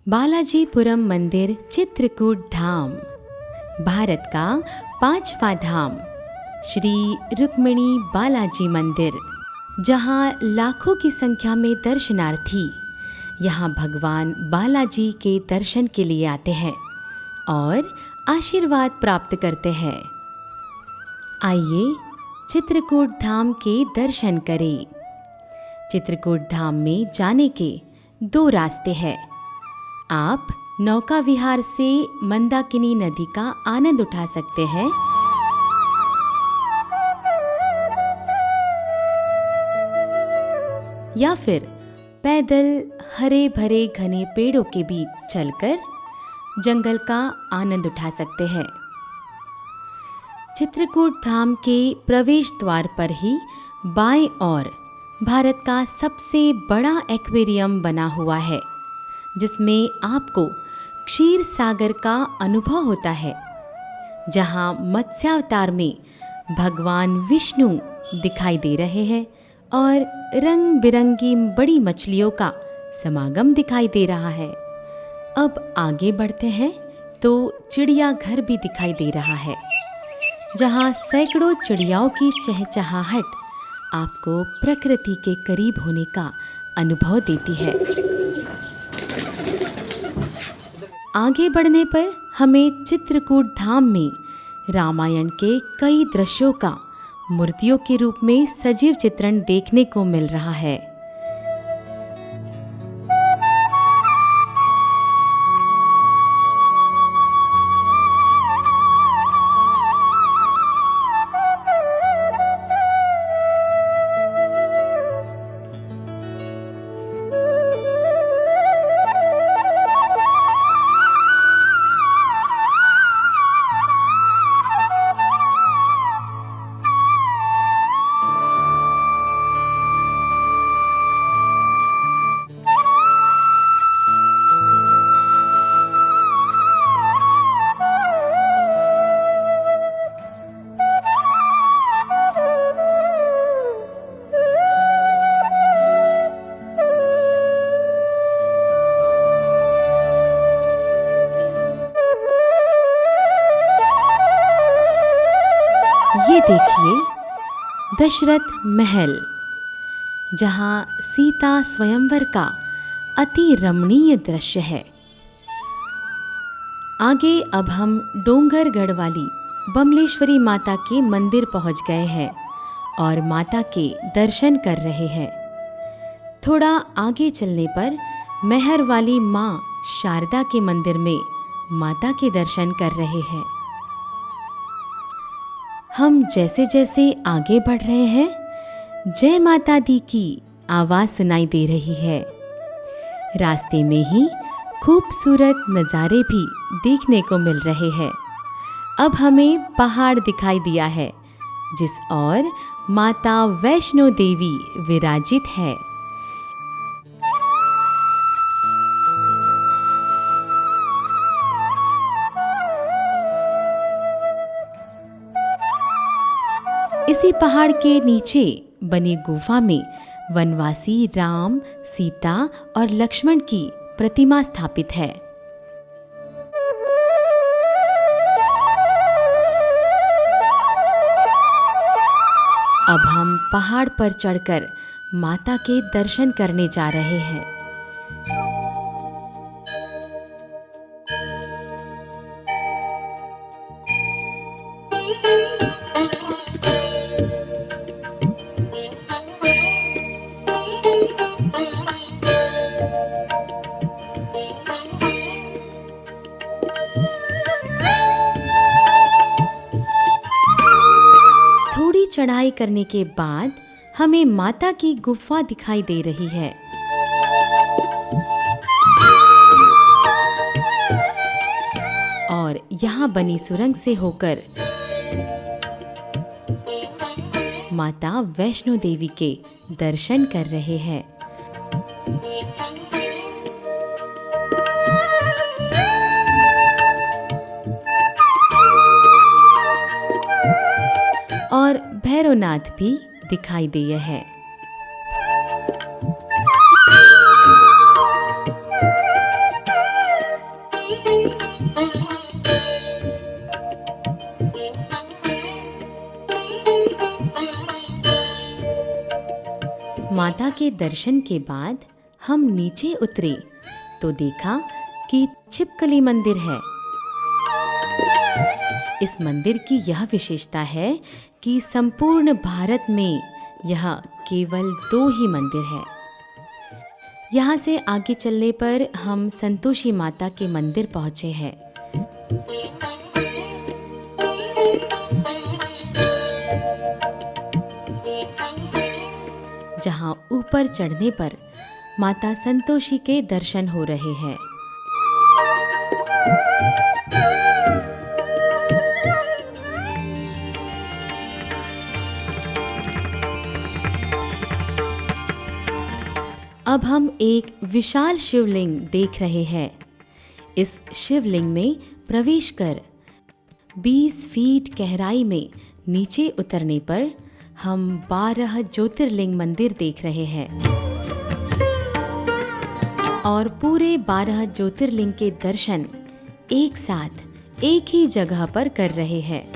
बालाजीपुरम मंदिर चित्रकूट धाम, भारत का 5वां धाम, श्री रुक्मिणी बालाजी मंदिर, जहां लाखों की संख्या में दर्शनार्थी यहां भगवान बालाजी के दर्शन के लिए आते हैं और आशीर्वाद प्राप्त करते हैं। आइए चित्रकूट धाम के दर्शन करें। चित्रकूट धाम में जाने के 2 रास्ते हैं। आप नौका विहार से मंदाकिनी नदी का आनंद उठा सकते हैं या फिर पैदल हरे भरे घने पेड़ों के बीच चलकर जंगल का आनंद उठा सकते हैं। चित्रकूट धाम के प्रवेश द्वार पर ही बाएं ओर भारत का सबसे बड़ा एक्वेरियम बना हुआ है, जिसमें आपको क्षीर सागर का अनुभव होता है, जहां मत्स्यावतार में भगवान विष्णु दिखाई दे रहे हैं और रंग बिरंगी बड़ी मछलियों का समागम दिखाई दे रहा है। अब आगे बढ़ते हैं तो चिड़ियाघर भी दिखाई दे रहा है, जहां सैकड़ों चिड़ियाओं की चहचहाहट आपको प्रकृति के करीब होने का अनुभव देती है। आगे बढ़ने पर हमें चित्रकूट धाम में रामायण के कई दृश्यों का मूर्तियों के रूप में सजीव चित्रण देखने को मिल रहा है। ये देखिए दशरथ महल, जहां सीता स्वयंवर का अति रमणीय दृश्य है। आगे अब हम डोंगरगढ़ वाली बमलेश्वरी माता के मंदिर पहुंच गए हैं और माता के दर्शन कर रहे हैं। थोड़ा आगे चलने पर मेहर वाली माँ शारदा के मंदिर में माता के दर्शन कर रहे हैं। हम जैसे जैसे आगे बढ़ रहे हैं, जय माता दी की आवाज़ सुनाई दे रही है। रास्ते में ही खूबसूरत नज़ारे भी देखने को मिल रहे हैं। अब हमें पहाड़ दिखाई दिया है, जिस ओर माता वैष्णो देवी विराजित है। इसी पहाड़ के नीचे बनी गुफा में वनवासी राम, सीता और लक्ष्मण की प्रतिमा स्थापित है। अब हम पहाड़ पर चढ़कर माता के दर्शन करने जा रहे हैं। चढ़ाई करने के बाद हमें माता की गुफा दिखाई दे रही है। और यहाँ बनी सुरंग से होकर माता वैष्णो देवी के दर्शन कर रहे हैं। और भैरवनाथ भी दिखाई दिए हैं। के दर्शन के बाद हम नीचे उतरे तो देखा कि छिपकली मंदिर है। इस मंदिर की यह विशेषता है कि संपूर्ण भारत में यह केवल 2 ही मंदिर है। यहाँ से आगे चलने पर हम संतोषी माता के मंदिर पहुँचे हैं। जहाँ ऊपर चढ़ने पर माता संतोषी के दर्शन हो रहे हैं। अब हम एक विशाल शिवलिंग देख रहे हैं। इस शिवलिंग में प्रवेश कर 20 फीट गहराई में नीचे उतरने पर हम 12 ज्योतिर्लिंग मंदिर देख रहे हैं और पूरे 12 ज्योतिर्लिंग के दर्शन एक साथ एक ही जगह पर कर रहे हैं।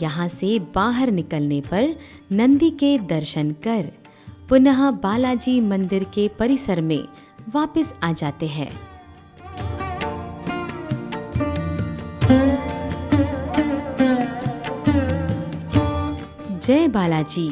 यहाँ से बाहर निकलने पर नंदी के दर्शन कर पुनः बालाजी मंदिर के परिसर में वापस आ जाते हैं। जय बालाजी।